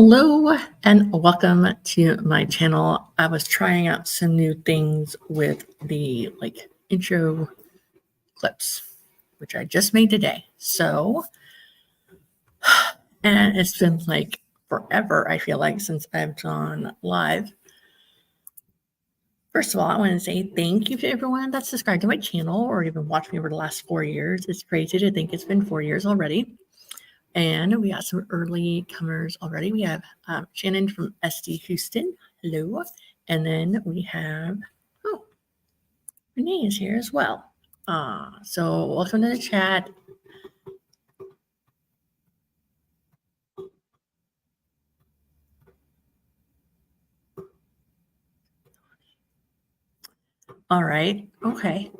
Hello and welcome to my channel. I was trying out some new things with the intro clips, which I just made today. And it's been like forever, I feel like, since I've gone live. First of all, I want to say thank you to everyone that's subscribed to my channel or even watched me over the last 4 years. It's crazy to think it's been 4 years already. And we got some early comers already. We have Shannon from SD Houston. Hello. And then we have, Renee is here as well. So welcome to the chat. All right. Okay.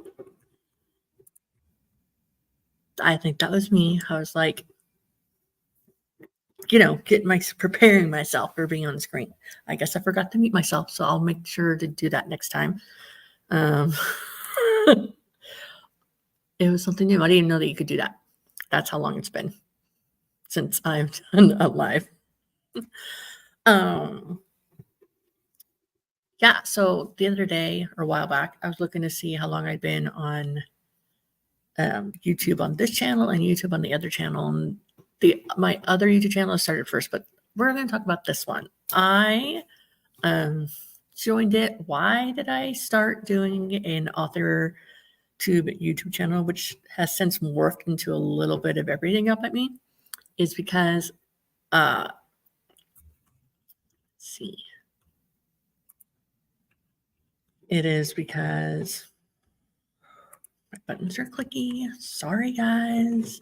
I think that was me. I was like, preparing myself for being on the screen. I guess I forgot to mute myself, so I'll make sure to do that next time. It was something new. I didn't even know that you could do that. That's how long it's been since I've done a live. Yeah, so the other day or a while back, I was looking to see how long I'd been on YouTube on this channel and YouTube on the other channel. And my other YouTube channel started first, but we're going to talk about this one. I joined it. Why did I start doing an author tube YouTube channel, which has since morphed into a little bit of everything up at me? Is because let's see. It is because my buttons are clicky. Sorry, guys.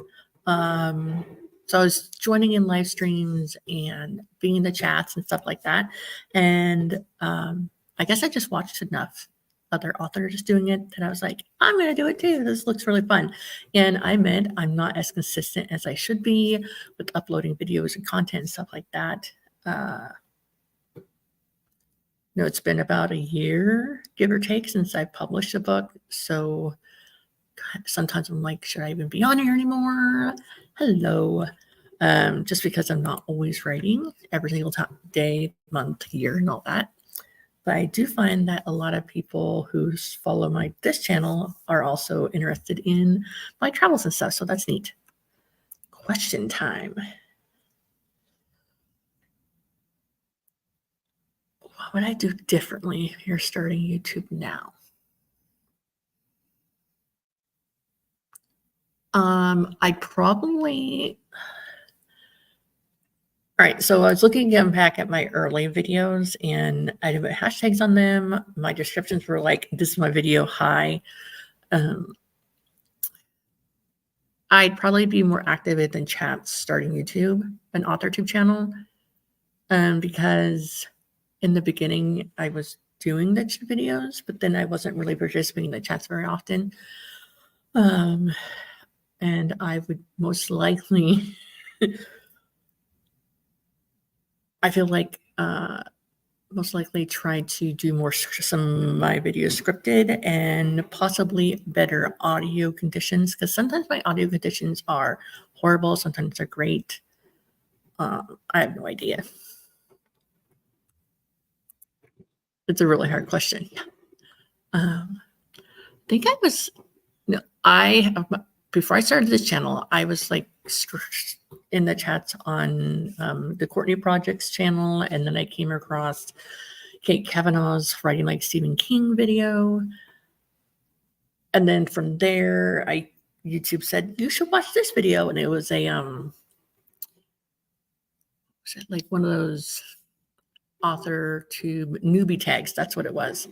So I was joining in live streams and being in the chats and stuff like that. And I guess I just watched enough other authors doing it that I was like, I'm going to do it too. This looks really fun. And I admit I'm not as consistent as I should be with uploading videos and content and stuff like that. It's been about a year, give or take, since I published a book. So God, sometimes I'm like, should I even be on here anymore? Hello. Just because I'm not always writing every single time, day, month, year, and all that. But I do find that a lot of people who follow this channel are also interested in my travels and stuff. So that's neat. Question time. What would I do differently if you're starting YouTube now? I'd probably... All right, so I was looking again back at my early videos and I did put hashtags on them. My descriptions were like, this is my video, hi. I'd probably be more active in chats starting YouTube, an AuthorTube channel, because in the beginning I was doing the videos, but then I wasn't really participating in the chats very often. And I would most likely... I feel like most likely try to do some of my videos scripted and possibly better audio conditions, because sometimes my audio conditions are horrible, sometimes they're great. I have no idea. It's a really hard question. I think I was, before I started this channel, I was like in the chats on the Courtney Project's channel, and then I came across Kate Kavanaugh's Writing Like Stephen King video. And then from there, YouTube said, you should watch this video. And it was a, was it like one of those author tube newbie tags? That's what it was.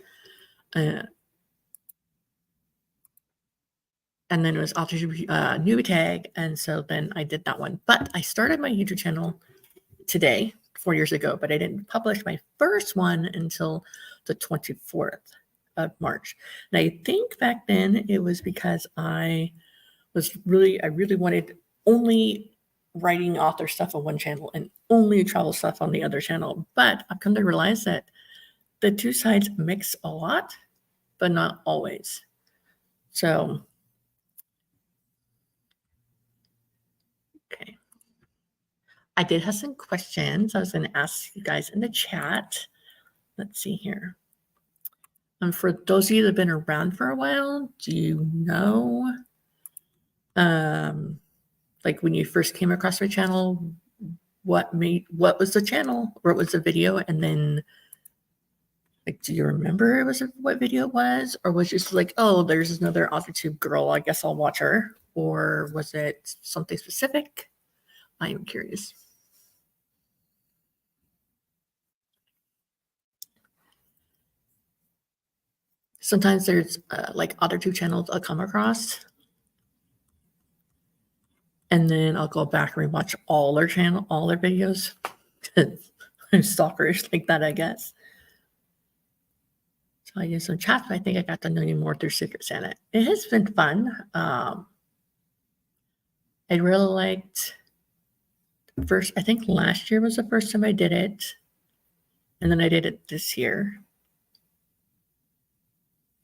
And then it was author newbie tag. And so then I did that one. But I started my YouTube channel today, 4 years ago, but I didn't publish my first one until the 24th of March. And I think back then it was because I really wanted only writing author stuff on one channel and only travel stuff on the other channel. But I've come to realize that the two sides mix a lot, but not always. So, okay. I did have some questions I was going to ask you guys in the chat. Let's see here. For those of you that have been around for a while, do you know, like when you first came across my channel, what was the channel, or what was the video, and then like, do you remember what video it was, or was it just like, oh, there's another AutoTube girl, I guess I'll watch her, or was it something specific? I am curious. Sometimes there's like AutoTube channels I'll come across, and then I'll go back and rewatch all their videos. I'm stalkerish like that, I guess. So I use some chats, but I think I got to know you more through Secret Santa. It has been fun. I really liked first, I think last year was the first time I did it. And then I did it this year.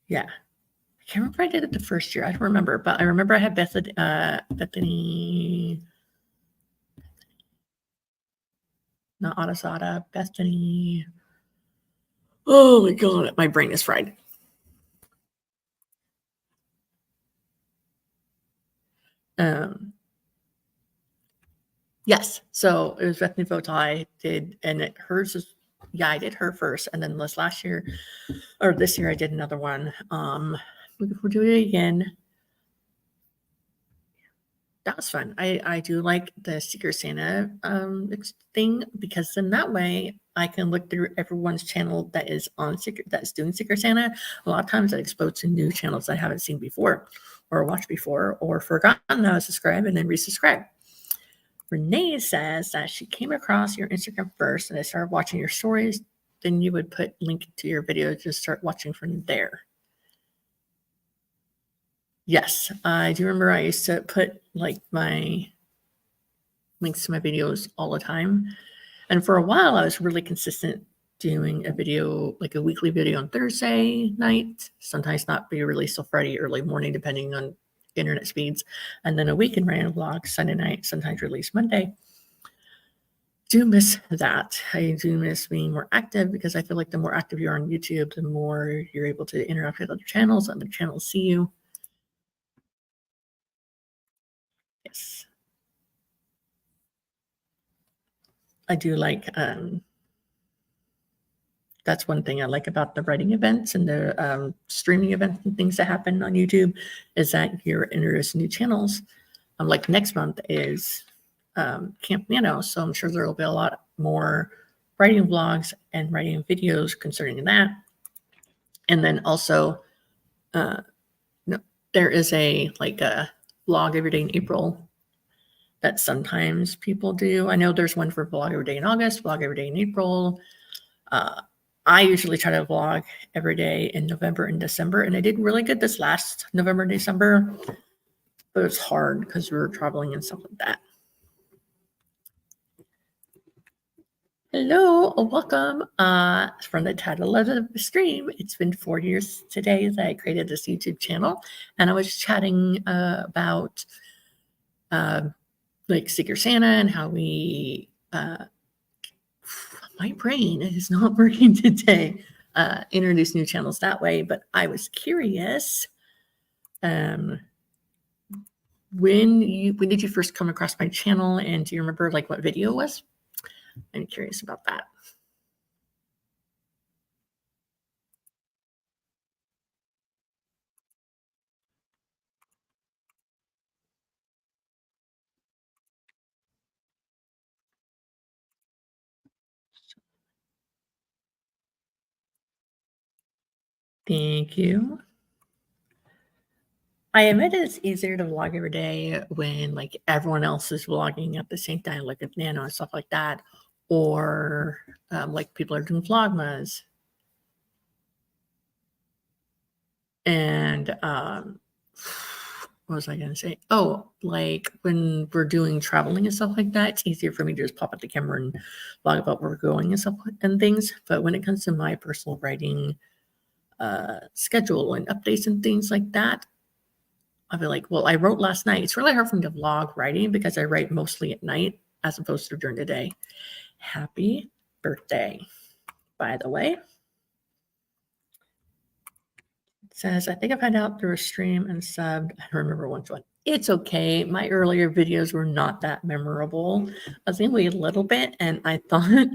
Yeah. I can't remember if I did it the first year. I don't remember, but I remember I had Bethany, not Adasada, Bethany. Oh my God, my brain is fried. Yes, so it was Bethany Vota I did, and hers is, yeah, I did her first, and then last year, or this year, I did another one. We're doing it again. That was fun. I do like the Secret Santa thing, because then that way I can look through everyone's channel that is that's doing Secret Santa. A lot of times I expose to new channels I haven't seen before, or watched before, or forgotten how to subscribe and then resubscribe. Renee says that she came across your Instagram first and I started watching your stories. Then you would put link to your video to start watching from there. Yes, I do remember I used to put like my links to my videos all the time. And for a while, I was really consistent doing a video, like a weekly video on Thursday night, sometimes not be released till Friday early morning, depending on internet speeds. And then a weekend random vlog Sunday night, sometimes released Monday. Do miss that. I do miss being more active, because I feel like the more active you are on YouTube, the more you're able to interact with other channels, and the channels see you. Yes. I do like, that's one thing I like about the writing events and the streaming events and things that happen on YouTube, is that you're introduced to new channels. Like next month is Camp Nano, so I'm sure there will be a lot more writing vlogs and writing videos concerning that. And then also, there is a vlog every day in April that sometimes people do. I know there's one for vlog every day in August, vlog every day in April. I usually try to vlog every day in November and December, and I did really good this last November and December, but it's hard because we were traveling and stuff like that. Hello, welcome. From the title of the stream, it's been 4 years today that I created this YouTube channel, and I was chatting about like Secret Santa and how we my brain is not working today. Introduce new channels that way, but I was curious. When did you first come across my channel, and do you remember like what video it was? I'm curious about that. Thank you. I admit it's easier to vlog every day when like everyone else is vlogging at the same time, like with Nano and stuff like that, or like people are doing vlogmas. And what was I going to say? Oh, like when we're doing traveling and stuff like that, it's easier for me to just pop up the camera and vlog about where we're going and stuff and things. But when it comes to my personal writing schedule and updates and things like that, I'll be like, well, I wrote last night. It's really hard for me to vlog writing because I write mostly at night. as opposed to during the day. Happy birthday, by the way. It says, I think I found out through a stream and subbed. I don't remember which one. It's okay. My earlier videos were not that memorable. I was only a little bit, and I thought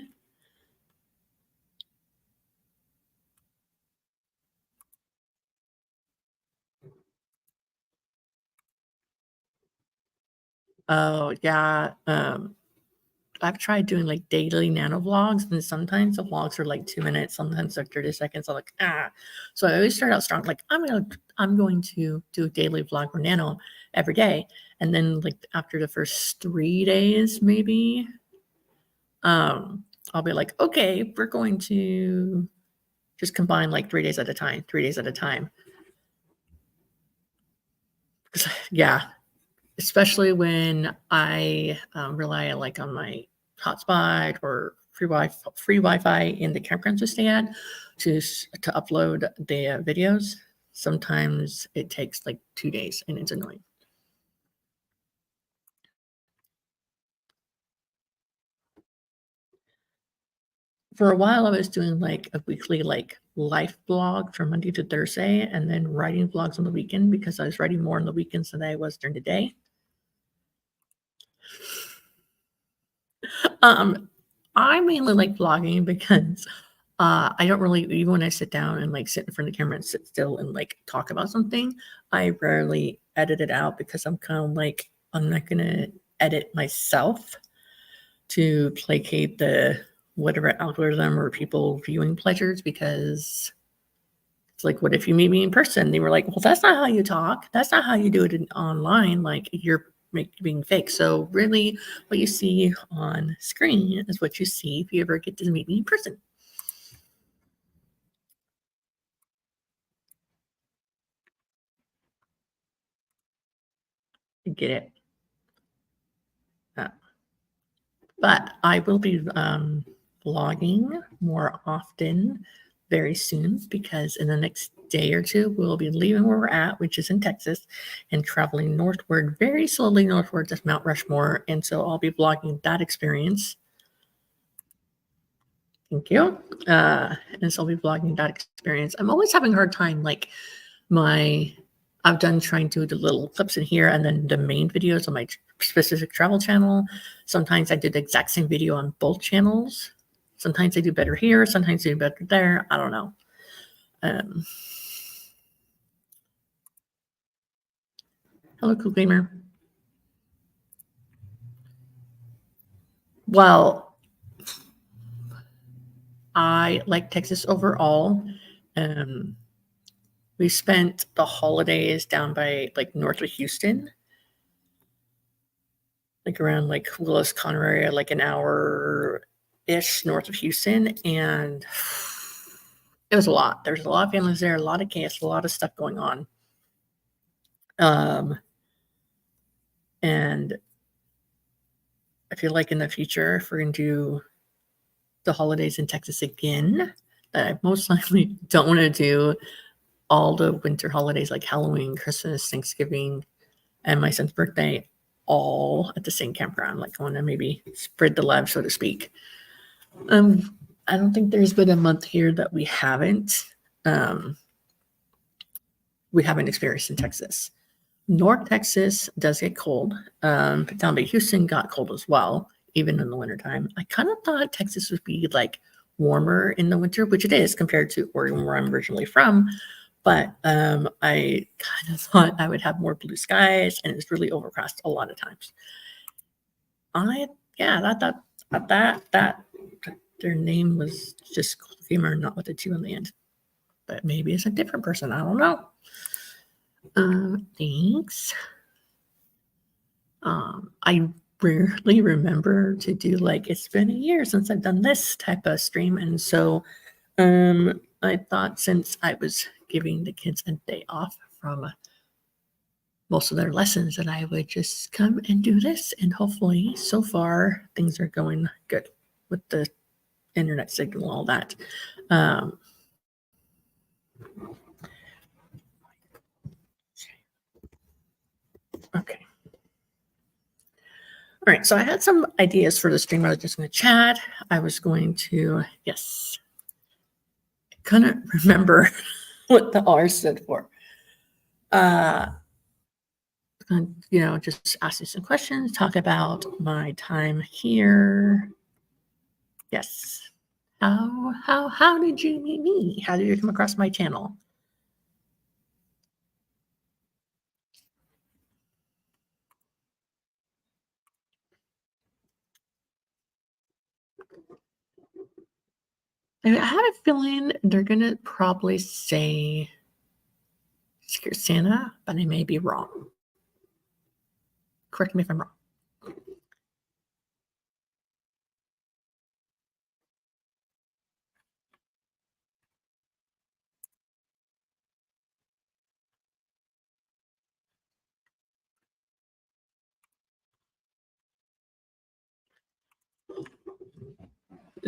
oh yeah. I've tried doing like daily nano vlogs, and sometimes the vlogs are like 2 minutes, sometimes they're 30 seconds. I'm like, ah. So I always start out strong, like I'm going to do a daily vlog or nano every day. And then like after the first 3 days, maybe, I'll be like, okay, we're going to just combine like 3 days at a time, 3 days at a time. Yeah, especially when I rely like on my hotspot or free Wi-Fi in the campgrounds we stay at to upload the videos. Sometimes it takes like 2 days, and it's annoying. For a while, I was doing like a weekly like life blog from Monday to Thursday, and then writing vlogs on the weekend because I was writing more on the weekends than I was during the day. I mainly like vlogging because I don't really, even when I sit down and like sit in front of the camera and sit still and like talk about something, I rarely edit it out because I'm kind of like, I'm not gonna edit myself to placate the whatever algorithm or people viewing pleasures, because it's like, what if you meet me in person? They were like, well, that's not how you talk. That's not how you do it online. Like you're being fake. So really, what you see on screen is what you see if you ever get to meet me in person. You get it? Uh, but I will be vlogging more often very soon, because in the next day or two, we'll be leaving where we're at, which is in Texas, and traveling northward, very slowly northward to Mount Rushmore. And so I'll be vlogging that experience. Thank you. And so I'll be vlogging that experience. I'm always having a hard time, like I've done trying to do the little clips in here and then the main videos on my specific travel channel. Sometimes I do the exact same video on both channels. Sometimes I do better here, sometimes I do better there. I don't know. Hello, Cool Gamer. Well, I like Texas overall. We spent the holidays down by like north of Houston, like around like Willis Conroe area, like an hour ish north of Houston, and it was a lot. There's a lot of families there, a lot of chaos, a lot of stuff going on. And I feel like in the future, if we're going to do the holidays in Texas again, that I most likely don't want to do all the winter holidays like Halloween, Christmas, Thanksgiving, and my son's birthday all at the same campground. Like I want to maybe spread the love, so to speak. I don't think there's been a month here that we haven't experienced in Texas. North Texas does get cold. Down by Houston got cold as well, even in the wintertime. I kind of thought Texas would be like warmer in the winter, which it is compared to Oregon, where I'm originally from. But I kind of thought I would have more blue skies, and it's really overcast a lot of times. That their name was just Gamer, not with the two on the end. But maybe it's a different person. I don't know. Thanks. I rarely remember to do like, it's been a year since I've done this type of stream, and so I thought since I was giving the kids a day off from most of their lessons that I would just come and do this, and hopefully so far things are going good with the internet signal and all that. Okay. All right, so I had some ideas for the stream. I was just going to chat. I was going to, yes, I couldn't remember what the R stood for. Just ask you some questions, talk about my time here. Yes. How did you meet me? How did you come across my channel? I have a feeling they're gonna probably say Secret Santa, but I may be wrong. Correct me if I'm wrong.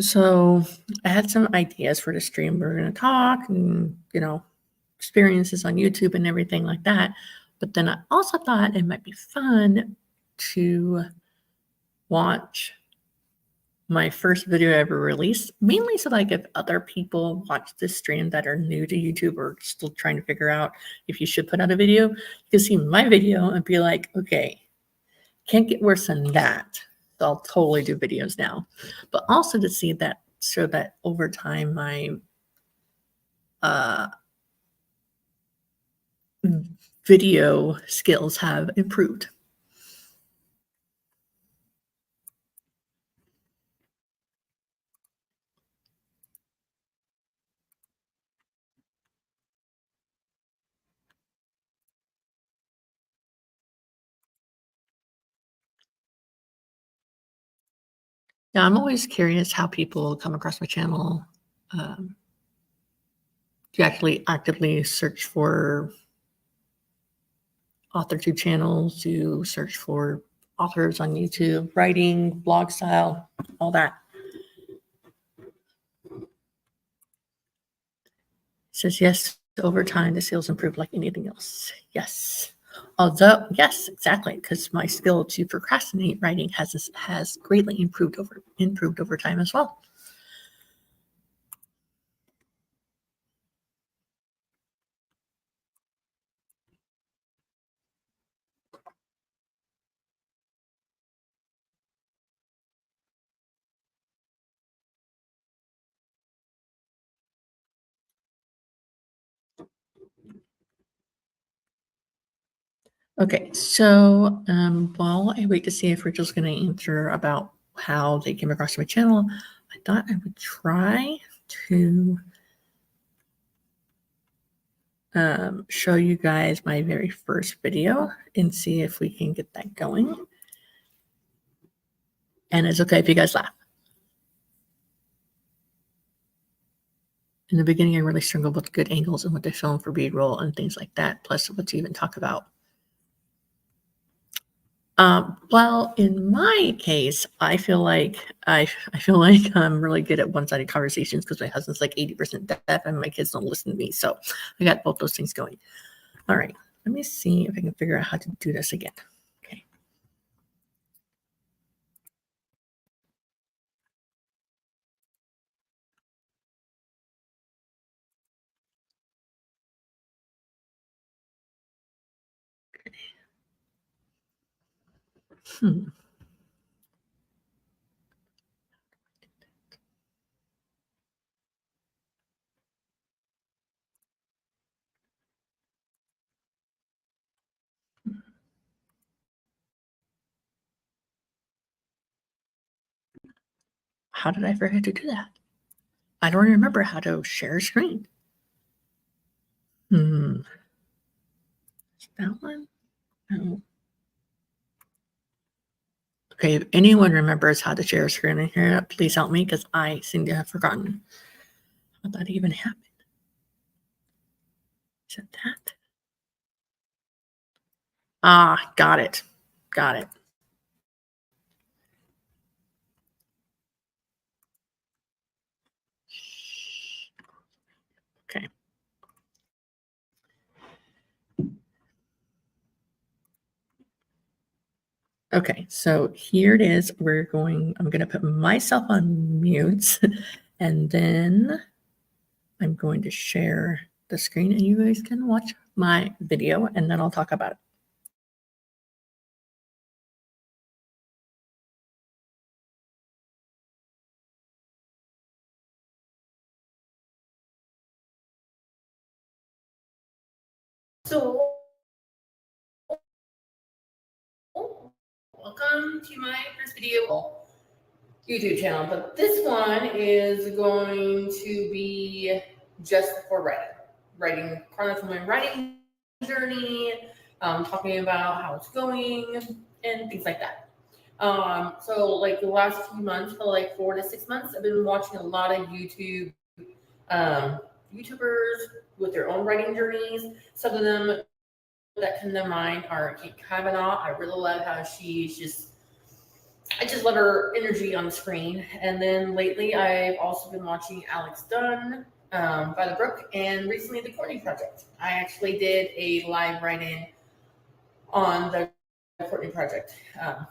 So I had some ideas for the stream. We're gonna talk and experiences on YouTube and everything like that. But then I also thought it might be fun to watch my first video ever released, mainly so like if other people watch this stream that are new to YouTube or still trying to figure out if you should put out a video, you can see my video and be like, okay, can't get worse than that. So I'll totally do videos now. But also to see that so that over time my video skills have improved. Yeah, I'm always curious how people come across my channel. Um, do you actually actively search for author-tube channels, to search for authors on YouTube, writing, blog style, all that? It says yes, over time the skills improve like anything else. Yes. Although, yes, exactly, because my skill to procrastinate writing has greatly improved over time as well. Okay, so while I wait to see if Rachel's going to answer about how they came across my channel, I thought I would try to show you guys my very first video and see if we can get that going. And it's okay if you guys laugh. In the beginning, I really struggled with good angles and what to film for B-roll and things like that, plus what to even talk about. Well, in my case, I feel like I'm really good at one-sided conversations because my husband's like 80% deaf and my kids don't listen to me. So I got both those things going. All right, let me see if I can figure out how to do this again. Okay. How did I forget to do that? I don't remember how to share a screen. That one? No. Okay, if anyone remembers how to share a screen in here, please help me because I seem to have forgotten how that even happened. Is it that? Ah, got it. Got it. Okay. Okay, so here it is. I'm going to put myself on mute and then I'm going to share the screen and you guys can watch my video and then I'll talk about it. So, welcome to my first video YouTube channel, but this one is going to be just for writing, chronicling my writing journey, talking about how it's going and things like that. So like the last few months, for like 4 to 6 months, I've been watching a lot of YouTubers with their own writing journeys. Some of them that come to mind are Kate Kavanaugh. I really love how I just love her energy on the screen. And then lately, I've also been watching Alex Dunn by the Brook, and recently the Courtney Project. I actually did a live write-in on the Courtney Project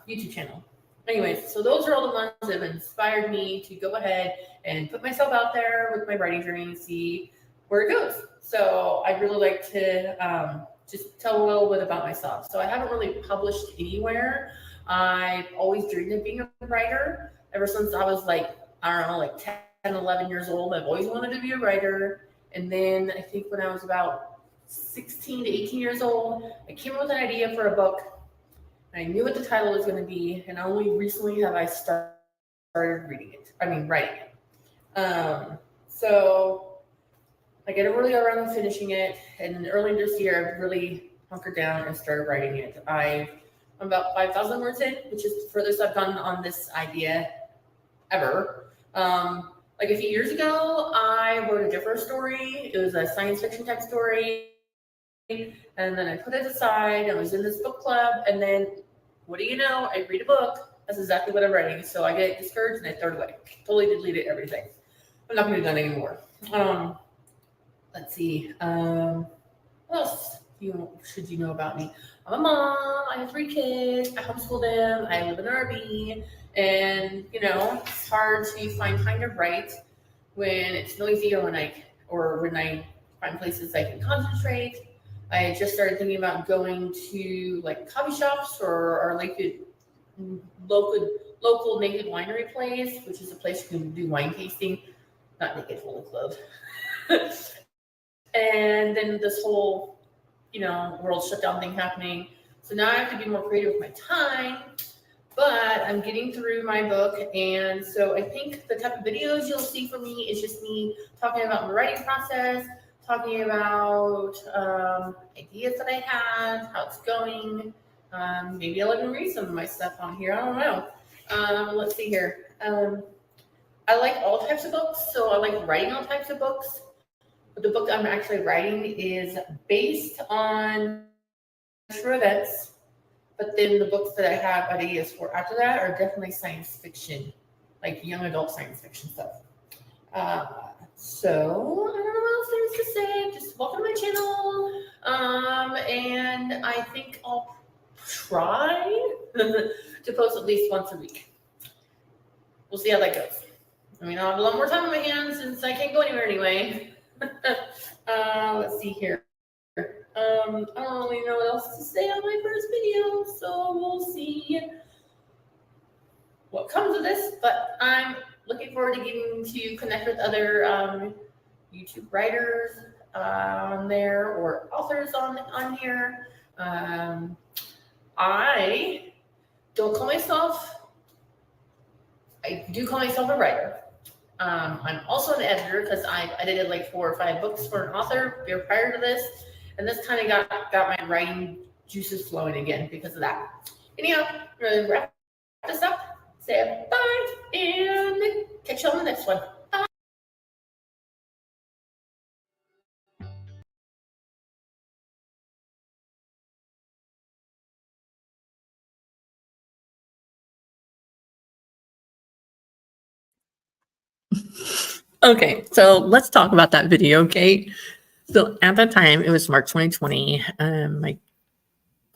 YouTube channel. Anyways, so those are all the ones that have inspired me to go ahead and put myself out there with my writing journey and see where it goes. So I'd really like to just tell a little bit about myself. So I haven't really published anywhere. I've always dreamed of being a writer ever since I was like 10, 11 years old. I've always wanted to be a writer. And then I think when I was about 16 to 18 years old, I came up with an idea for a book. I knew what the title was going to be, and only recently have I started writing it. So I get really around to finishing it, and early this year, I've really hunkered down and started writing it. I'm about 5,000 words in, which is the furthest I've gone on this idea ever. Like a few years ago, I wrote a different story. It was a science fiction type story. And then I put it aside. I was in this book club. And then, what do you know? I read a book. That's exactly what I'm writing. So I get discouraged and I throw it away. Totally deleted everything. I'm not going to do that anymore. Let's see. What else should you know about me? I'm a mom. I have 3 kids. I homeschool them. I live in an RV. And, it's hard to find time to write when it's noisy or when I find places I can concentrate. I just started thinking about going to like coffee shops or like a local naked winery place, which is a place you can do wine tasting, not naked, fully clothed. And then this whole, world shutdown thing happening. So now I have to be more creative with my time, but I'm getting through my book. And so I think the type of videos you'll see from me is just me talking about my writing process, talking about ideas that I have, how it's going. Maybe I'll even read some of my stuff on here. I don't know. Let's see here. I like all types of books, so I like writing all types of books. But the book I'm actually writing is based on true events. But then the books that I have ideas for after that are definitely science fiction, like young adult science fiction stuff. So I don't know what else there is to say. Just welcome to my channel. And I think I'll try to post at least once a week. We'll see how that goes. I'll have a lot more time on my hands since I can't go anywhere anyway. Let's see here. I don't really know what else to say on my first video, so we'll see what comes of this. But I'm looking forward to getting to connect with other YouTube writers on there or authors on here. I don't call myself. I do call myself a writer. I'm also an editor because I've edited like 4 or 5 books for an author prior to this, and this kind of got my writing juices flowing again because of that. Anyhow, I'm going to wrap this up, say bye, and catch you on the next one. Bye. Okay, so let's talk about that video, okay? So at that time, it was March 2020. My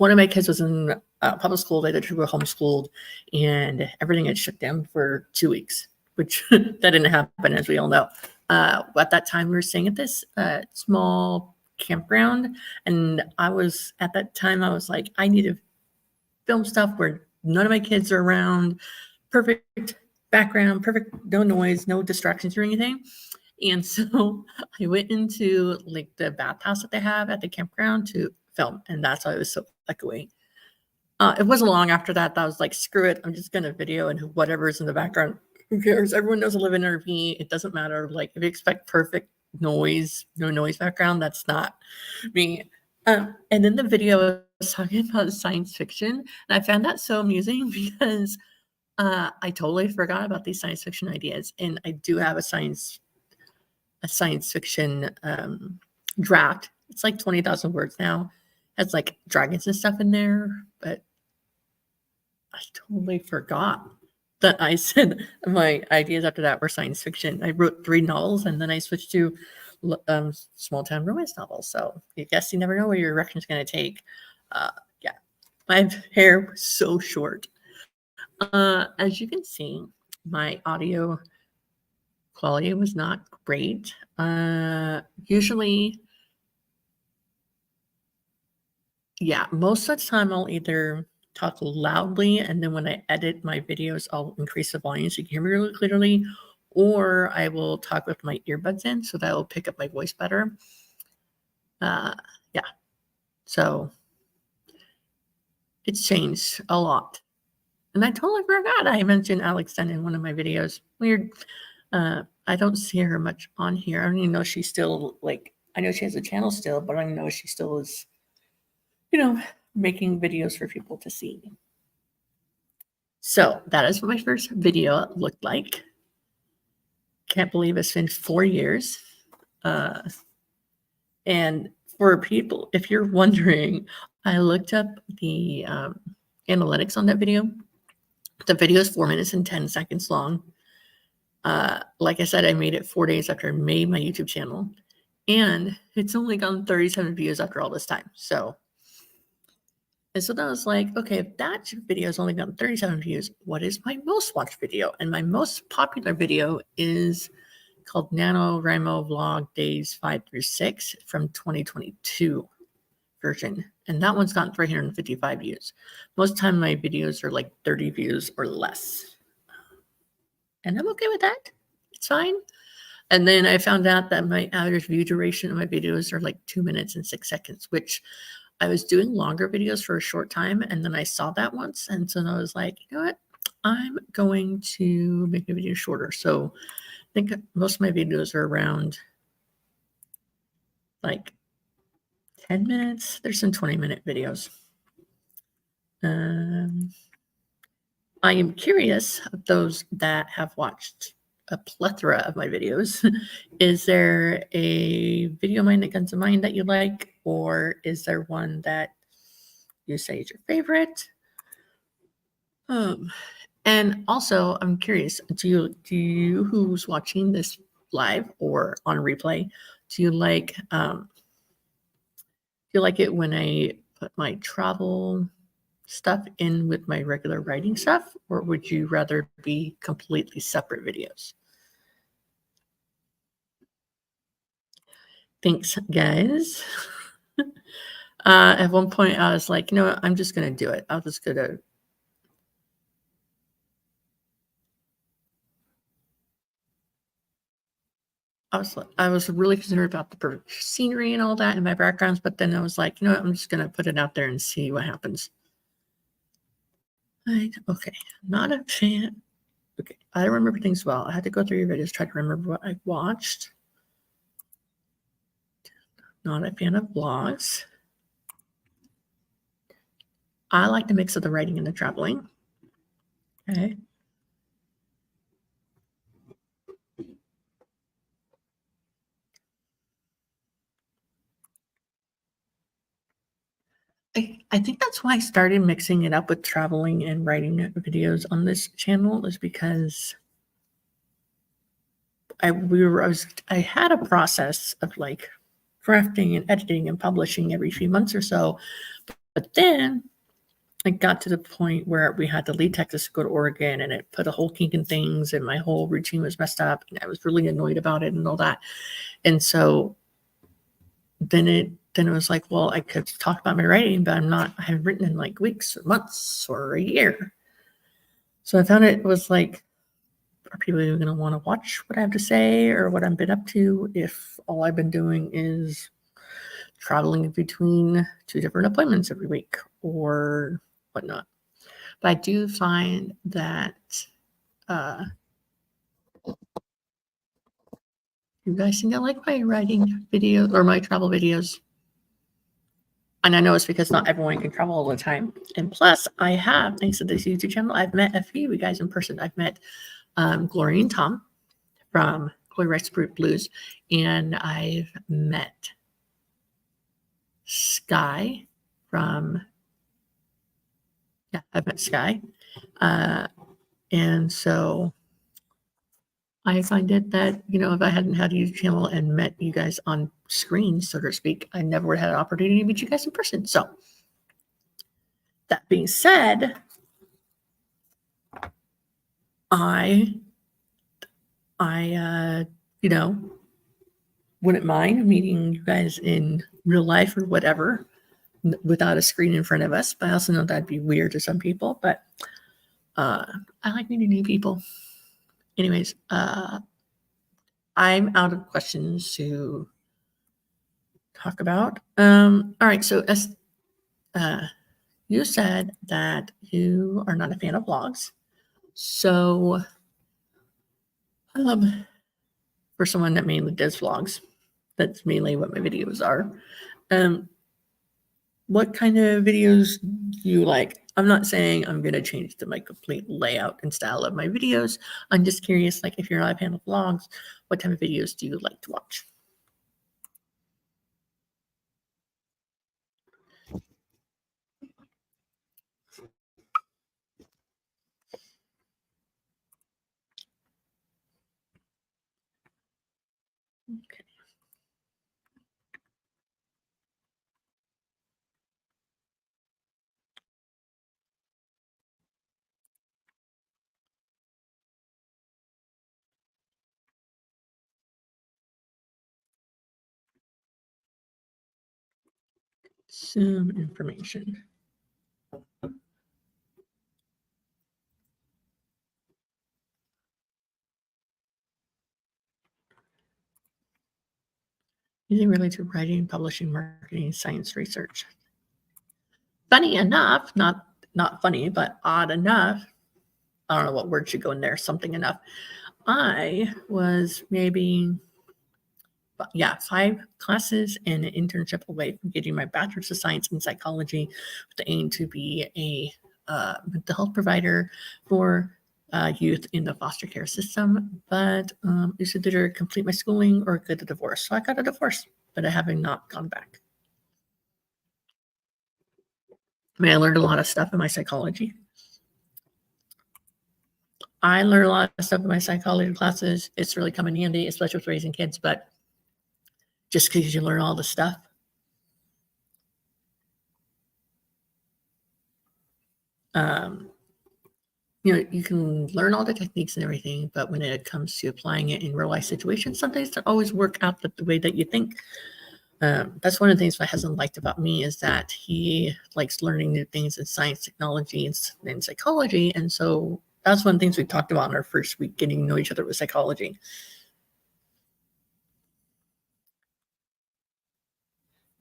one of my kids was in public school. The other two were homeschooled, and everything had shut down for 2 weeks, which that didn't happen, as we all know. At that time, we were staying at this small campground, and at that time, I was like, I need to film stuff where none of my kids are around, perfect background, perfect, no noise, no distractions or anything. And so I went into like the bathhouse that they have at the campground to film, and that's why it was so echoey. It wasn't long after that I was like, screw it, I'm just gonna video, and whatever's in the background, who cares? Everyone knows I live in an RV. It doesn't matter. Like, if you expect perfect noise, no noise background, that's not me. And then the video was talking about science fiction, and I found that so amusing because I totally forgot about these science fiction ideas, and I do have a science fiction draft. It's like 20,000 words now. Has like dragons and stuff in there, but I totally forgot that I said my ideas after that were science fiction. I wrote 3 novels, and then I switched to small town romance novels. So I guess you never know where your direction is going to take. Yeah, my hair was so short. As you can see, my audio quality was not great. Usually, yeah, most of the time I'll either talk loudly, and then when I edit my videos, I'll increase the volume so you can hear me really clearly, or I will talk with my earbuds in so that will pick up my voice better. Yeah, so it's changed a lot. And I totally forgot I mentioned Alex Dunn in one of my videos. Weird. I don't see her much on here. I don't even know if she's still, like, I know she has a channel still, but I don't know if she still is, making videos for people to see. So that is what my first video looked like. Can't believe it's been 4 years. And for people, if you're wondering, I looked up the analytics on that video. The video is 4 minutes and 10 seconds long. Like I said, I made it 4 days after I made my YouTube channel, and it's only gotten 37 views after all this time. So then I was like, okay, if that video has only gotten 37 views, what is my most watched video? And my most popular video is called NaNoWriMo Vlog Days 5 through 6 from 2022 version. And that one's gotten 355 views. Most of the time my videos are like 30 views or less. And I'm okay with that. It's fine. And then I found out that my average view duration of my videos are like 2 minutes and 6 seconds, which I was doing longer videos for a short time. And then I saw that once. And so I was like, you know what? I'm going to make my video shorter. So I think most of my videos are around like 10 minutes. There's some 20-minute videos. I am curious of those that have watched a plethora of my videos. Is there a video mind that comes to mind that you like, or is there one that you say is your favorite? And also, I'm curious, do you who's watching this live or on replay, do you like it when I put my travel stuff in with my regular writing stuff, or would you rather be completely separate videos? Thanks, guys. At one point, I was like, you know what? I'm just going to do it. I'll just go to. I was really concerned about the scenery and all that in my backgrounds, but then I was like, you know what? I'm just going to put it out there and see what happens. Okay, not a fan. Okay, I remember things well. I had to go through your videos, try to remember what I watched. Not a fan of vlogs. I like the mix of the writing and the traveling. Okay. I think that's why I started mixing it up with traveling and writing videos on this channel, is because I had a process of like drafting and editing and publishing every few months or so. But then I got to the point where we had to leave Texas to go to Oregon, and it put a whole kink in things, and my whole routine was messed up, and I was really annoyed about it and all that. And so then it was like, well, I could talk about my writing, but I haven't written in like weeks or months or a year. So I found it was like, are people even going to want to watch what I have to say or what I've been up to if all I've been doing is traveling between 2 different appointments every week or whatnot? But I do find that you guys seem to like my writing videos or my travel videos. And I know it's because not everyone can travel all the time. And plus, I have, thanks to this YouTube channel, I've met a few of you guys in person. I've met Glory and Tom from Glory Writes Blues, and I've met Sky from, I've met Sky. And so I find it that, if I hadn't had a YouTube channel and met you guys on screen, so to speak, I never would have had an opportunity to meet you guys in person. So that being said, I wouldn't mind meeting you guys in real life or whatever without a screen in front of us. But I also know that'd be weird to some people, but I like meeting new people. Anyways, I'm out of questions to talk about. All right. So as you said that you are not a fan of vlogs. So for someone that mainly does vlogs, that's mainly what my videos are. What kind of videos do you like? I'm not saying I'm going to change my complete layout and style of my videos. I'm just curious, like if you're not a fan of vlogs, what type of videos do you like to watch? Okay. Some information. Anything related to writing, publishing, marketing, science research. Funny enough, not funny, but odd enough. I don't know what word should go in there. Something enough. I was maybe 5 classes and an internship away from getting my bachelor's of science in psychology with the aim to be a mental health provider for youth in the foster care system. But it's either complete my schooling or get a divorce. So I got a divorce, but I haven't not gone back. I mean, I learned a lot of stuff in my psychology. I learned a lot of stuff in my psychology classes. It's really come in handy, especially with raising kids. But just because you learn all the stuff, you can learn all the techniques and everything, but when it comes to applying it in real life situations, sometimes it doesn't always work out the way that you think. That's one of the things my husband liked about me is that he likes learning new things in science, technology, and psychology. And so that's one of the things we talked about in our first week, getting to know each other with psychology.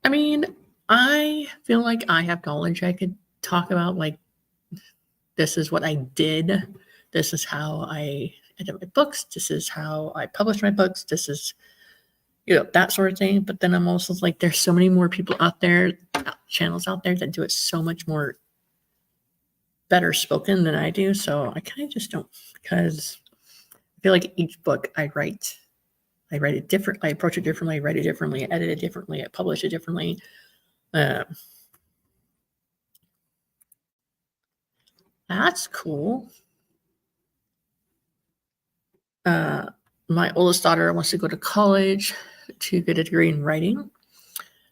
I mean, I feel like I have knowledge I could talk about, like, this is what I did. This is how I edit my books. This is how I publish my books. This is, that sort of thing. But then I'm also like, there's so many more people out there, channels out there that do it so much more better spoken than I do. So I kind of just don't, because I feel like each book I write it different. I approach it differently. I write it differently. I edit it differently. I publish it differently. That's cool. My oldest daughter wants to go to college to get a degree in writing,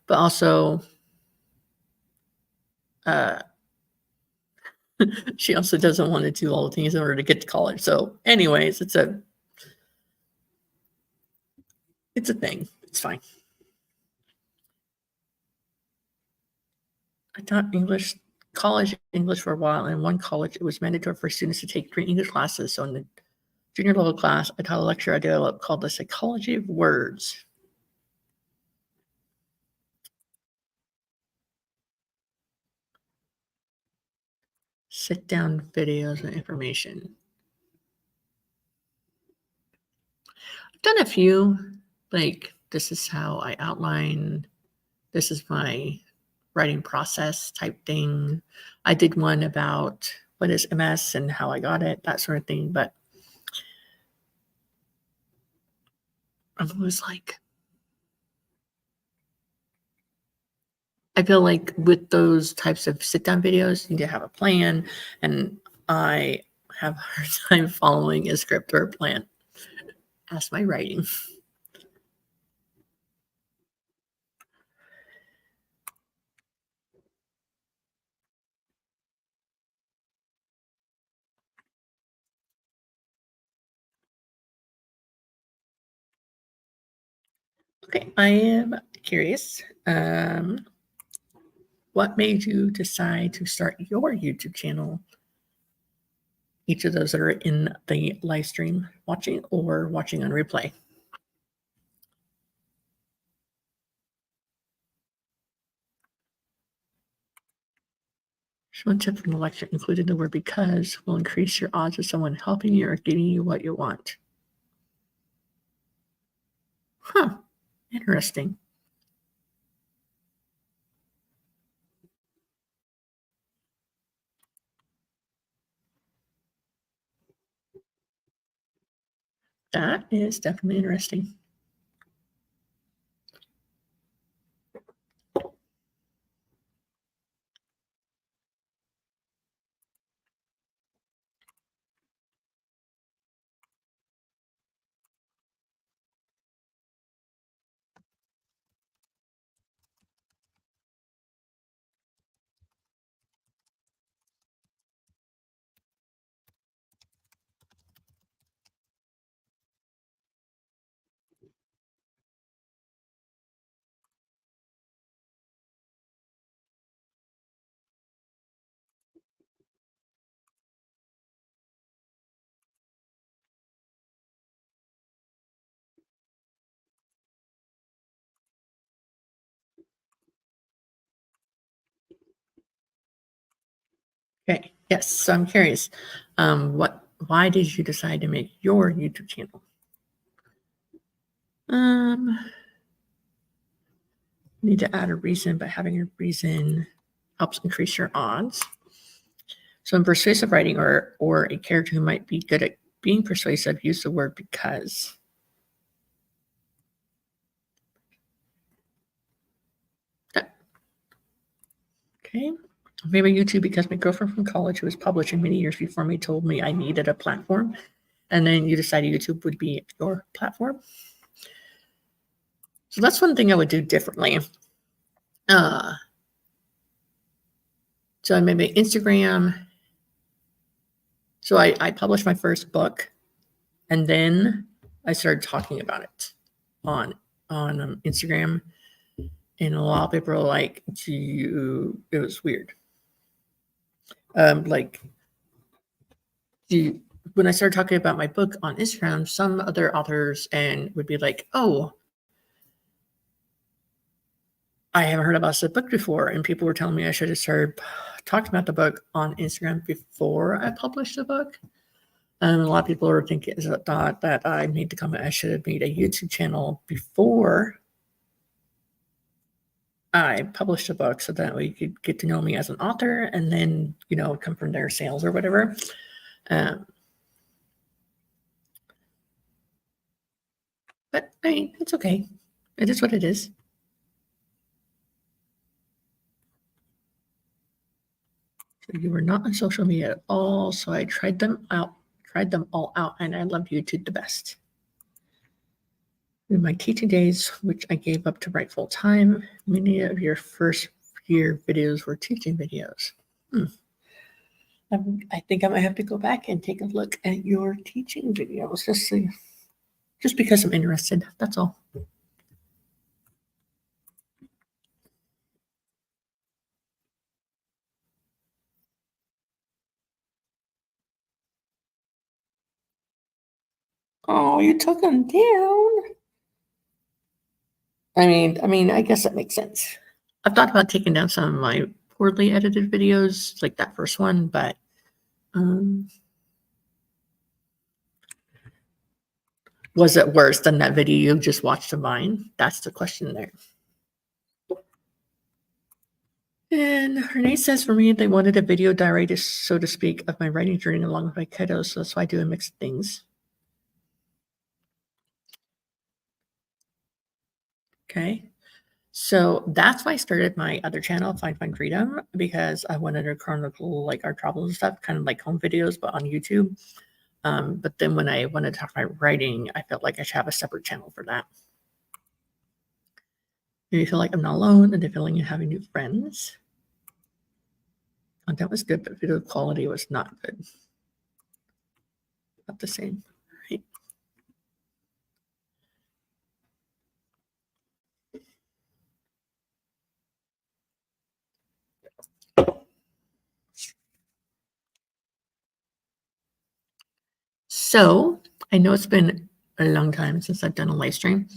but also she also doesn't want to do all the things in order to get to college. So anyways, it's a thing. It's fine. I taught college English for a while. And in one college, it was mandatory for students to take 3 English classes. So in the junior level class, I taught a lecture I developed called The Psychology of Words. Sit down videos and information. I've done a few, like this is how I outline, this is my writing process type thing. I did one about what is MS and how I got it, that sort of thing. But I'm always like, I feel like with those types of sit down videos, you need to have a plan. And I have a hard time following a script or a plan. Ask my writing. Okay, I am curious. What made you decide to start your YouTube channel? Each of those that are in the live stream watching or watching on replay. One tip from the lecture included the word because will increase your odds of someone helping you or giving you what you want. Huh, interesting. That is definitely interesting. Okay, yes, so I'm curious. Why did you decide to make your YouTube channel? Need to add a reason, but having a reason helps increase your odds. So in persuasive writing or a character who might be good at being persuasive, use the word because. Okay. I made my YouTube because my girlfriend from college, who was publishing many years before me, told me I needed a platform. And then you decided YouTube would be your platform. So that's one thing I would do differently. So I made my Instagram. So I published my first book, and then I started talking about it on Instagram. And a lot of people are like, it was weird. When I started talking about my book on Instagram, some other authors and would be like, oh, I haven't heard about this book before. And people were telling me I should have started talking about the book on Instagram before I published the book. And a lot of people are thought that I made the comment I should have made a YouTube channel before I published a book so that we could get to know me as an author and then, come from their sales or whatever. But I mean, it's okay. It is what it is. So you were not on social media at all. So I tried them all out, and I love YouTube the best. In my teaching days, which I gave up to write full time, many of your first your videos were teaching videos. I think I might have to go back and take a look at your teaching videos just because I'm interested. That's all. Oh, you took them down. I guess that makes sense. I've thought about taking down some of my poorly edited videos, like that first one, but was it worse than that video you just watched of mine? That's the question there. And Renee says for me, they wanted a video diary, so to speak, of my writing journey along with my kiddos. So that's why I do a mix of things. Okay. So that's why I started my other channel, Find Freedom, because I wanted to chronicle like our travels and stuff, kind of like home videos, but on YouTube. But then when I wanted to talk about writing, I felt like I should have a separate channel for that. Do you feel like I'm not alone and the feeling of having new friends? Content was good, but video quality was not good. Not the same, right? So I know it's been a long time since I've done a live stream.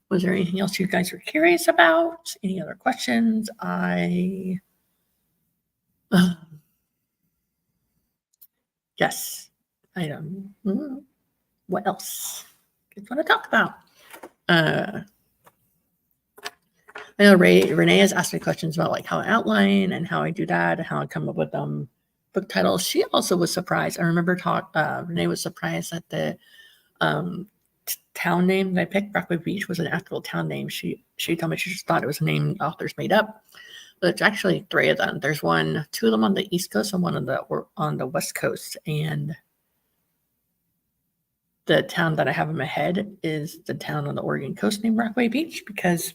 Was there anything else you guys were curious about? Any other questions? Yes, I don't. What else? I want to talk about. I know Renee has asked me questions about like how I outline and how I do that and how I come up with book titles. She also was surprised. I remember Renee was surprised that the town name that I picked, Rockaway Beach, was an actual town name. She told me she just thought it was a name authors made up, but it's actually 3 of them. There's two of them on the East Coast and one on the West Coast. And the town that I have in my head is the town on the Oregon coast named Rockaway Beach because,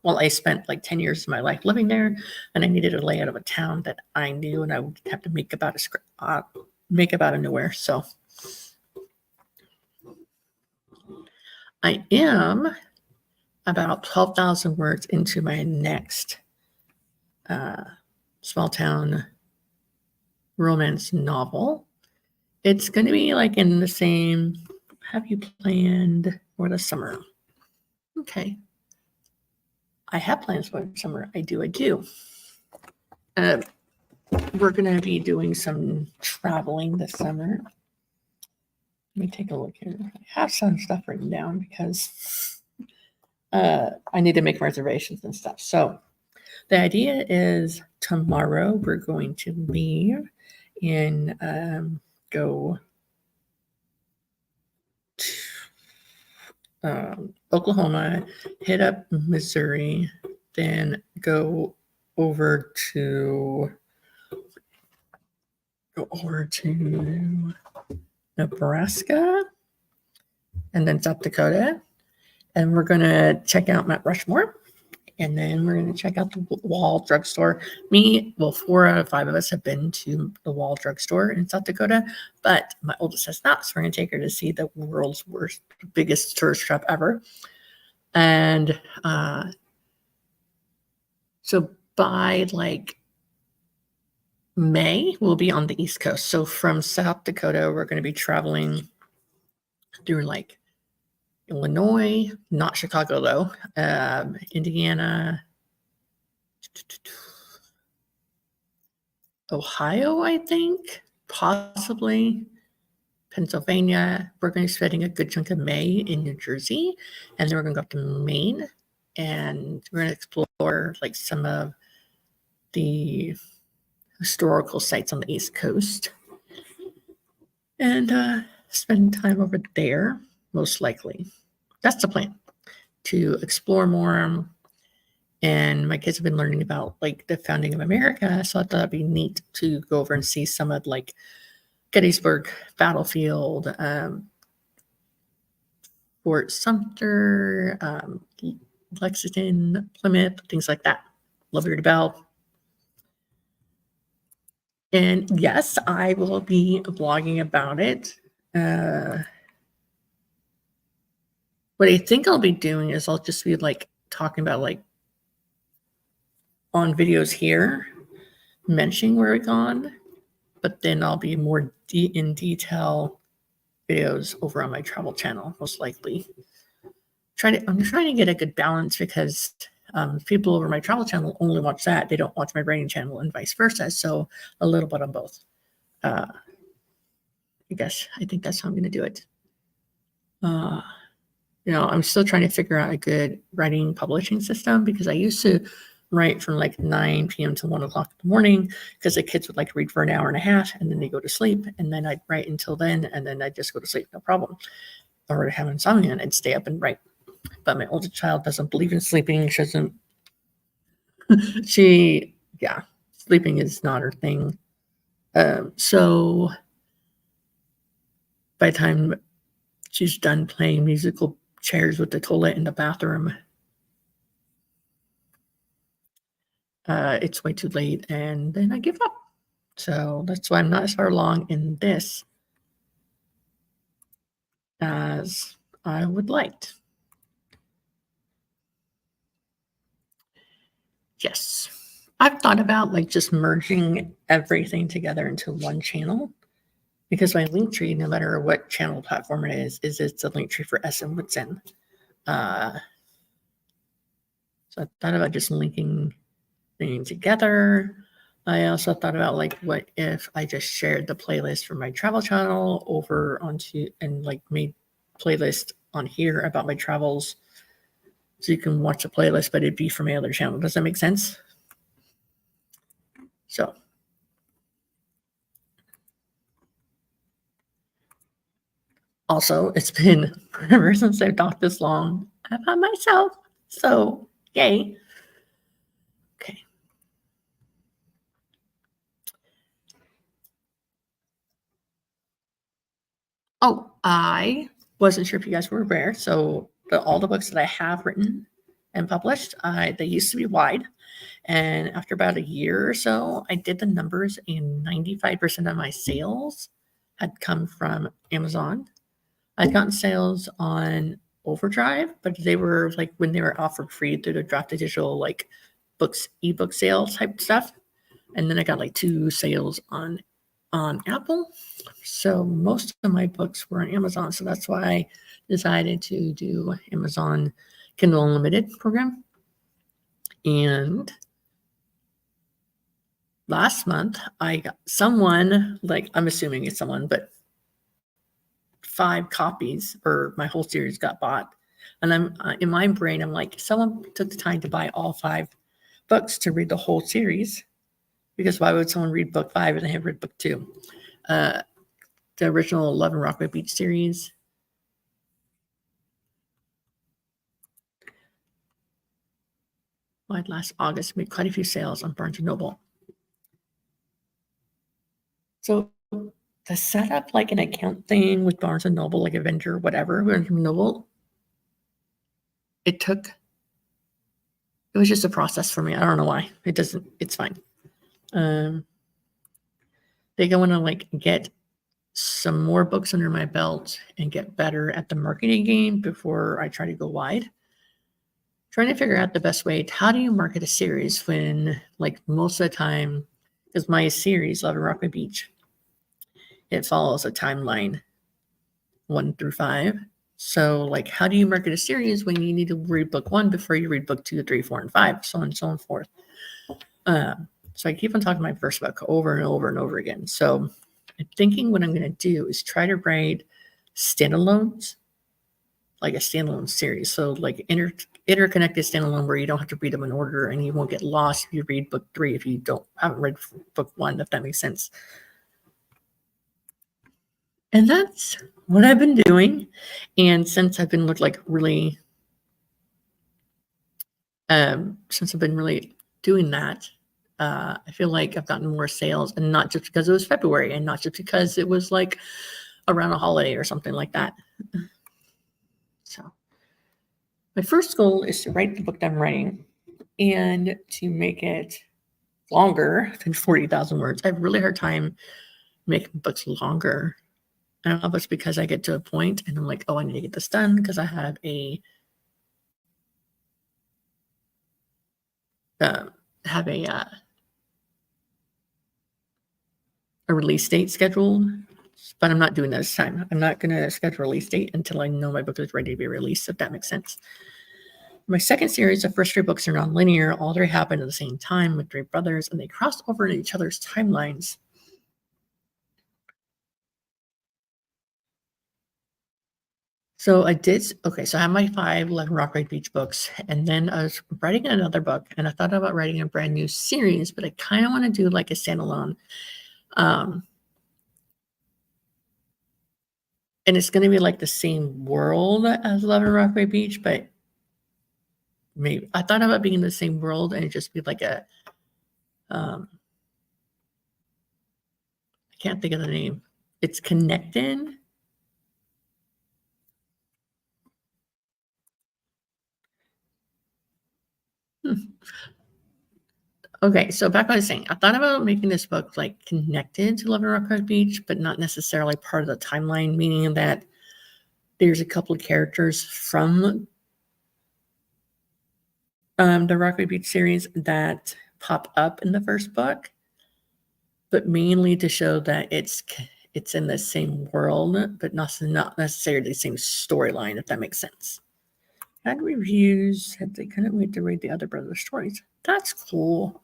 well, I spent like 10 years of my life living there, and I needed a layout of a town that I knew, and I would have to make about a nowhere. So I am about 12,000 words into my next small town romance novel. It's going to be like in the same, have you planned for the summer? Okay. I have plans for the summer. I do. We're going to be doing some traveling this summer. Let me take a look here. I have some stuff written down because I need to make reservations and stuff. So the idea is tomorrow we're going to leave and go to Oklahoma, hit up Missouri, then go over to Nebraska, and then South Dakota. And we're going to check out Mount Rushmore. And then we're going to check out the Wall drugstore. 4 out of 5 of us have been to the Wall drugstore in South Dakota, but my oldest has not. So we're going to take her to see the world's biggest tourist trap ever. And so by like May, we'll be on the East Coast. So from South Dakota, we're going to be traveling through like Illinois, not Chicago though, Indiana, Ohio, I think, possibly Pennsylvania. We're going to be spending a good chunk of May in New Jersey, and then we're going to go up to Maine, and we're going to explore like some of the historical sites on the East Coast and spend time over there, most likely. That's the plan, to explore more. And my kids have been learning about like the founding of America, so I thought that'd be neat to go over and see some of like Gettysburg battlefield, Fort Sumter, Lexington, Plymouth, things like that. love your bell. And yes, I will be blogging about it. What I think I'll be doing is I'll just be like talking about like on videos here, mentioning where I've gone, but then I'll be more in detail videos over on my travel channel, most likely. I'm trying to get a good balance because people over my travel channel only watch that. They don't watch my writing channel and vice versa. So a little bit on both. I think that's how I'm going to do it. I'm still trying to figure out a good writing publishing system because I used to write from like 9 p.m. to 1 o'clock in the morning because the kids would like read for an hour and a half and then they go to sleep. And then I'd write until then and then I'd just go to sleep, no problem. Or have insomnia and I'd stay up and write. But my older child doesn't believe in sleeping. Sleeping is not her thing. So by the time she's done playing musical chairs with the toilet in the bathroom, it's way too late and then I give up. So that's why I'm not as far along in this as I would like. Yes. I've thought about like just merging everything together into one channel because my link tree, no matter what channel platform it is it's a link tree for SM Woodson. So I thought about just linking things together. I also thought about like what if I just shared the playlist from my travel channel over onto and like made playlist on here about my travels so you can watch the playlist, but it'd be from my other channel. Does that make sense? So also, it's been forever since I've talked this long about myself. So, yay. Okay. Oh, I wasn't sure if you guys were aware. So, all the books that I have written and published, they used to be wide. And after about a year or so, I did the numbers, and 95% of my sales had come from Amazon. I'd gotten sales on Overdrive, but they were like when they were offered free through the Drop to Digital like books, ebook sale type stuff. And then I got like 2 sales on Apple. So most of my books were on Amazon. So that's why I decided to do Amazon Kindle Unlimited program. And last month I got someone, like I'm assuming it's someone, but 5 copies or my whole series got bought. And I'm in my brain, I'm like, someone took the time to buy all 5 books to read the whole series. Because why would someone read book 5 and they have read book 2? The original Love and Rockaway Beach series. Last August made quite a few sales on Barnes & Noble. So to set up like an account thing with Barnes & Noble, like a vendor, whatever, Barnes & Noble, it was just a process for me. I don't know why. It's fine. They want to like get some more books under my belt and get better at the marketing game before I try to go wide. Trying to figure out the best way. How do you market a series when like most of the time, because my series, Love and Rockaway Beach, it follows a timeline 1 through 5. So like, how do you market a series when you need to read book 1 before you read book 2, 3, 4, and 5, so on and so forth. So I keep on talking my first book over and over and over again. So I'm thinking what I'm going to do is try to write standalones, like a standalone series. So like interconnected standalone where you don't have to read them in order and you won't get lost if you read book 3 if you haven't read book 1, if that makes sense. And that's what I've been doing. And since I've been really doing that, I feel like I've gotten more sales, and not just because it was February and not just because it was like around a holiday or something like that. So my first goal is to write the book that I'm writing And to make it longer than 40,000 words, I have a really hard time making books longer. I don't know if it's because I get to a point and I'm like, oh, I need to get this done because I have a uh, have a release date scheduled, but I'm not doing that this time. I'm not going to schedule a release date until I know my book is ready to be released, if that makes sense. My second series, the first 3 books are non-linear. All 3 happened at the same time with 3 brothers, and they crossed over in each other's timelines. So I did, okay, so I have my 5 11 Rockaway Beach books, and then I was writing another book, and I thought about writing a brand new series, but I kind of want to do like a standalone. And it's going to be like the same world as 11 Rockaway Beach, but maybe I thought about being in the same world and it just be like a, I can't think of the name. It's connected. Okay, so back what I was saying, I thought about making this book like connected to 11 Rockaway Beach, but not necessarily part of the timeline, meaning that there's a couple of characters from the Rockaway Beach series that pop up in the first book, but mainly to show that it's in the same world, but not necessarily the same storyline, if that makes sense. Had reviews said they couldn't wait to read the other brothers' stories. That's cool.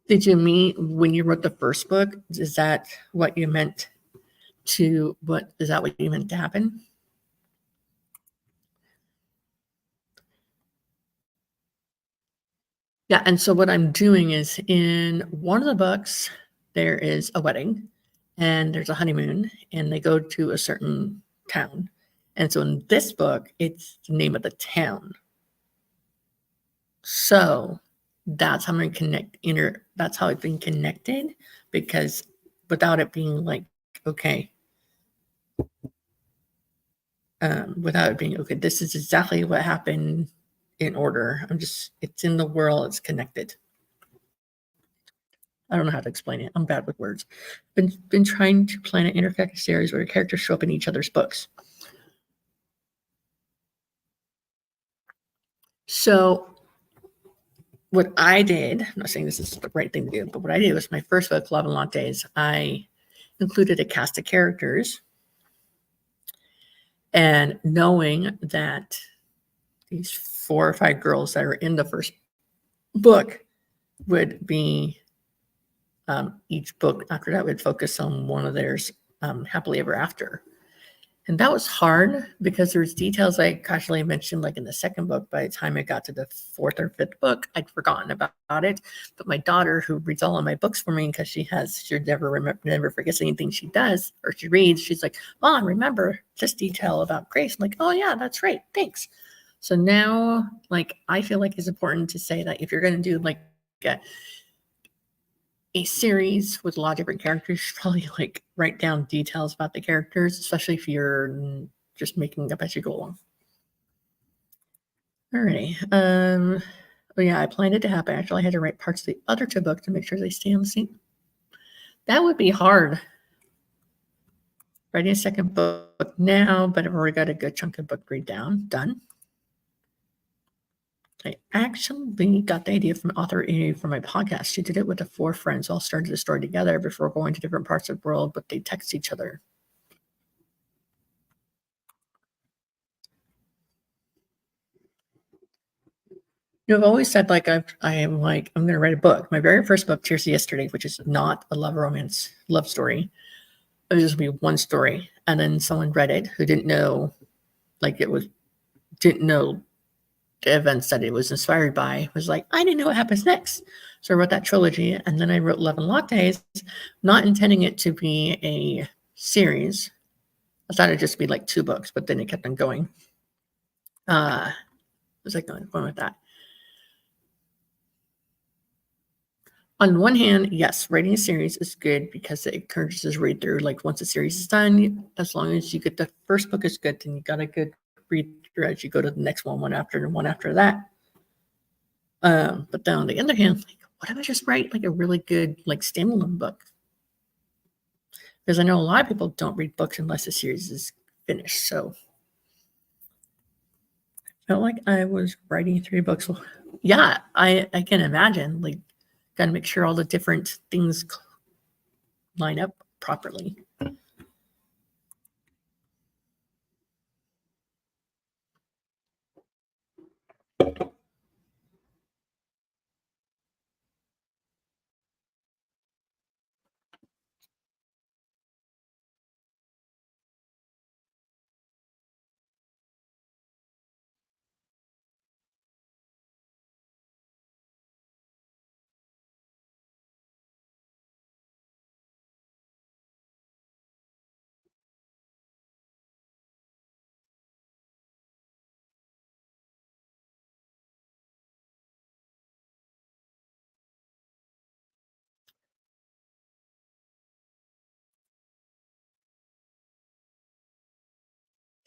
Did you mean when you wrote the first book? Is that what you meant to? What is that? What you meant to happen? Yeah, and so what I'm doing is in one of the books there is a wedding, and there's a honeymoon, and they go to a certain town, and so in this book it's the name of the town. So that's how I'm going to connect that's how it's been connected, because without it being like, okay, without it being, okay, this is exactly what happened in order. It's in the world, it's connected. I don't know how to explain it. I'm bad with words. Been trying to plan an interconnected series where characters show up in each other's books. So what I did, I'm not saying this is the right thing to do, but what I did was my first book, Love and Lattes, I included a cast of characters. And knowing that these 4 or 5 girls that are in the first book would be, each book after that would focus on one of theirs happily ever after. And that was hard because there's details I casually mentioned, like in the second book. By the time I got to the 4th or 5th book, I'd forgotten about it. But my daughter, who reads all of my books for me because she never forgets anything she does or she reads, she's like, Mom, remember this detail about Grace? I'm like, oh yeah, that's right, thanks. So now, like, I feel like it's important to say that if you're going to do like a series with a lot of different characters, you should probably like write down details about the characters, especially if you're just making up as you go along. All right. Oh yeah, I planned it to happen. Actually, I had to write parts of the other 2 books to make sure they stay on the same. That would be hard. Writing a second book now, but I've already got a good chunk of book read done. I actually got the idea from author Amy for my podcast. She did it with the 4 friends, all started the story together before going to different parts of the world, but they text each other. I've always said like I'm going to write a book. My very first book, Tears of Yesterday, which is not a love story. It was just be one story, and then someone read it who didn't know the events that it was inspired by. Was like, I didn't know what happens next. So I wrote that trilogy, and then I wrote Love and Lattes, not intending it to be a series. I thought it'd just be like 2 books, but then it kept on going. Was I going with that? On one hand, yes, writing a series is good because it encourages us to read through. Like once a series is done, as long as you get the first book is good, then you got a good read through as you go to the next one after that. But then on the other hand, like, what if I just write like a really good like standalone book? Because I know a lot of people don't read books unless the series is finished. So I felt like I was writing 3 books. Yeah, I can imagine. Like, got to make sure all the different things line up properly.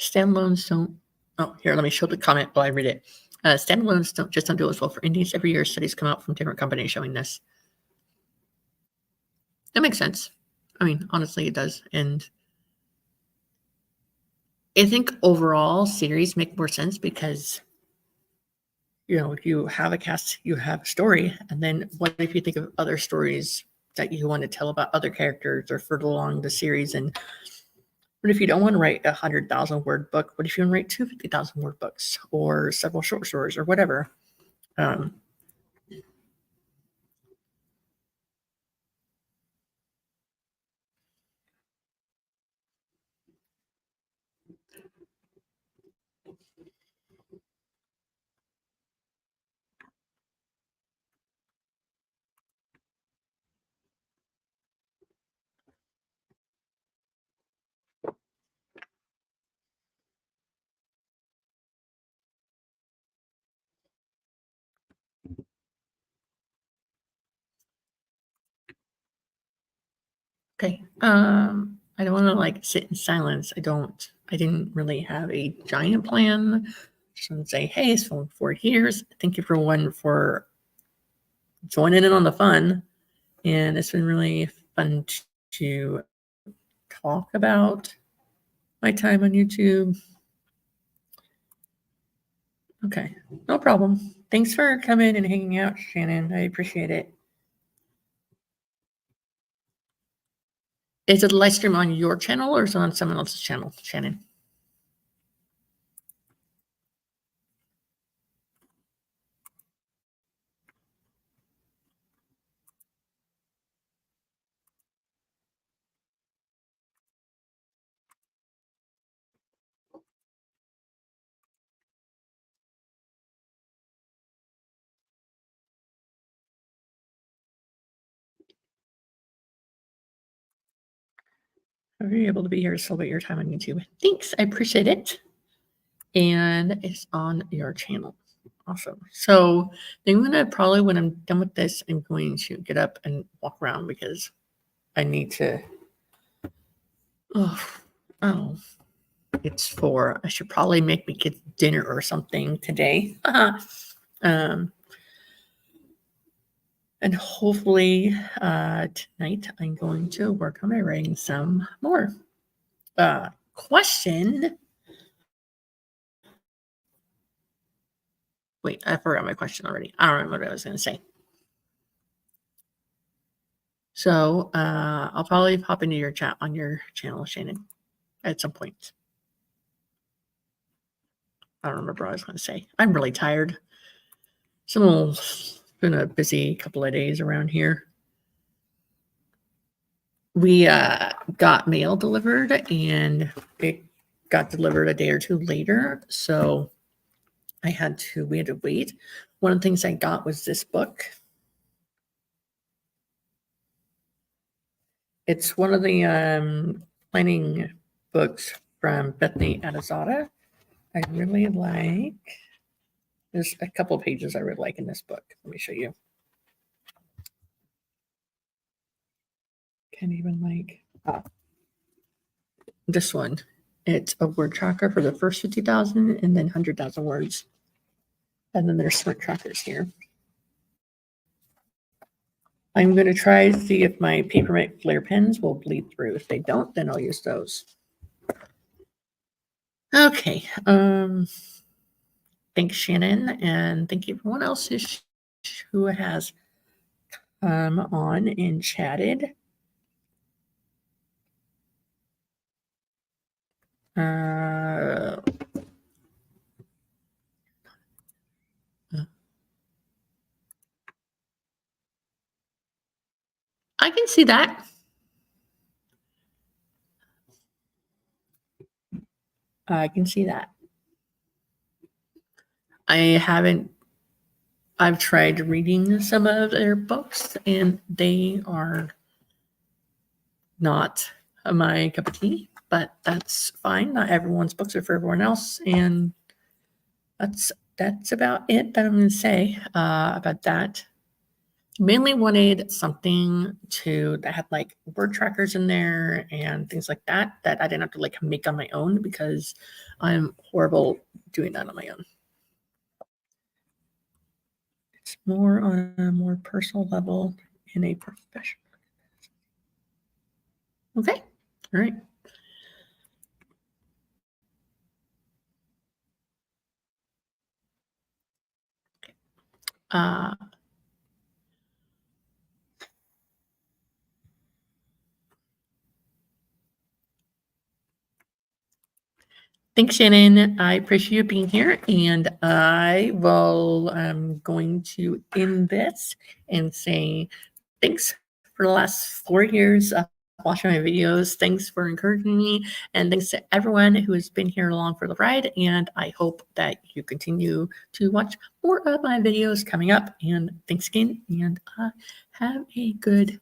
Standalones don't. Oh, here, let me show the comment while I read it. Standalones don't do as well for indies. Every year, studies come out from different companies showing this. That makes sense. I mean, honestly, it does. And I think overall, series make more sense because, you have a cast, you have a story, and then what if you think of other stories that you want to tell about other characters or further along the series? And what if you don't want to write 100,000 word book? What if you want to write 250,000 word books or several short stories or whatever? Um, Okay. I don't want to like sit in silence. I didn't really have a giant plan. Just want to say, hey, it's been 4 years. Thank you for joining in on the fun. And it's been really fun to talk about my time on YouTube. Okay. No problem. Thanks for coming and hanging out, Shannon. I appreciate it. Is it a live stream on your channel or is it on someone else's channel, Shannon? Are you able to be here to celebrate your time on YouTube? Thanks. I appreciate it. And it's on your channel. Awesome. So I'm gonna probably when I'm done with this, I'm going to get up and walk around because I need to. Oh, it's 4. I should probably make me kids dinner or something today. um, and hopefully tonight I'm going to work on my writing some more. Question. Wait, I forgot my question already. I don't remember what I was going to say. So I'll probably pop into your chat on your channel, Shannon, at some point. I don't remember what I was going to say. I'm really tired. It's been a busy couple of days around here. We got mail delivered and it got delivered a day or 2 later. So we had to wait. One of the things I got was this book. It's one of the planning books from Bethany Adazada. I really like. There's a couple of pages I really like in this book. Let me show you. Can't even this one. It's a word tracker for the first 50,000 and then 100,000 words. And then there's smart trackers here. I'm going to try to see if my Papermate flare pens will bleed through. If they don't, then I'll use those. Okay. Thanks, Shannon, and thank you everyone else who has come on and chatted. I can see that. I can see that. I've tried reading some of their books and they are not my cup of tea, but that's fine. Not everyone's books are for everyone else. And that's about it that I'm going to say about that. Mainly wanted something that had like word trackers in there and things like that I didn't have to like make on my own because I'm horrible doing that on my own. It's more on a more personal level in a professional. Okay. All right. Uh, Thanks, Shannon. I appreciate you being here, and I'm going to end this and say thanks for the last 4 years of watching my videos. Thanks for encouraging me, and thanks to everyone who has been here along for the ride. And I hope that you continue to watch more of my videos coming up. And thanks again, and have a good